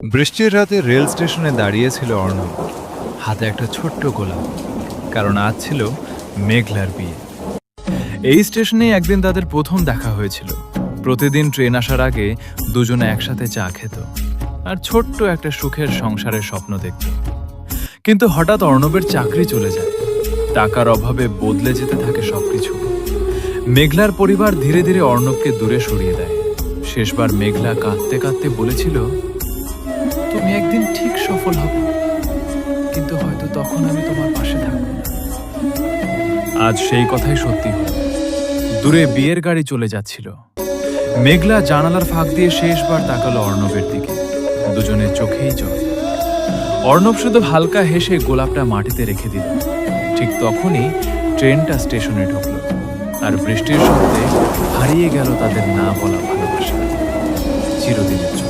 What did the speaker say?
বৃষ্টির রাতে রেল স্টেশনে দাঁড়িয়েছিল অর্ণব, হাতে একটা ছোট্ট গোলাপ, কারণ আজ ছিল মেঘলার বিয়ে। এই স্টেশনে একদিন তাদের প্রথম দেখা হয়েছিল। প্রতিদিন ট্রেন আসার আগে দুজনে একসাথে চা খেত আর ছোট্ট একটা সুখের সংসারের স্বপ্ন দেখত। কিন্তু হঠাৎ অর্ণবের চাকরি চলে যায়, টাকার অভাবে বদলে যেতে থাকে সবকিছু। মেঘলার পরিবার ধীরে ধীরে অর্ণবকে দূরে সরিয়ে দেয়। শেষবার মেঘলা কাঁদতে কাঁদতে বলেছিল, তুমি একদিন ঠিক সফল হবে, কিন্তু হয়তো তখন আমি তোমার পাশে থাকব না। আজ সেই কথাই সত্যি হল। দূরে বিয়ের গাড়ি চলে যাচ্ছিল। মেঘলা জানালার ফাঁক দিয়ে শেষবার তাকালো অর্ণবের দিকে। দুজনের চোখেই জল। অর্ণব শুধু হালকা হেসে গোলাপটা মাটিতে রেখে দিল। ঠিক তখনই ট্রেনটা স্টেশনে ঢুকল, আর বৃষ্টির শব্দে হারিয়ে গেল তাদের না বলা ভালোবাসা চিরদিনের জন্য।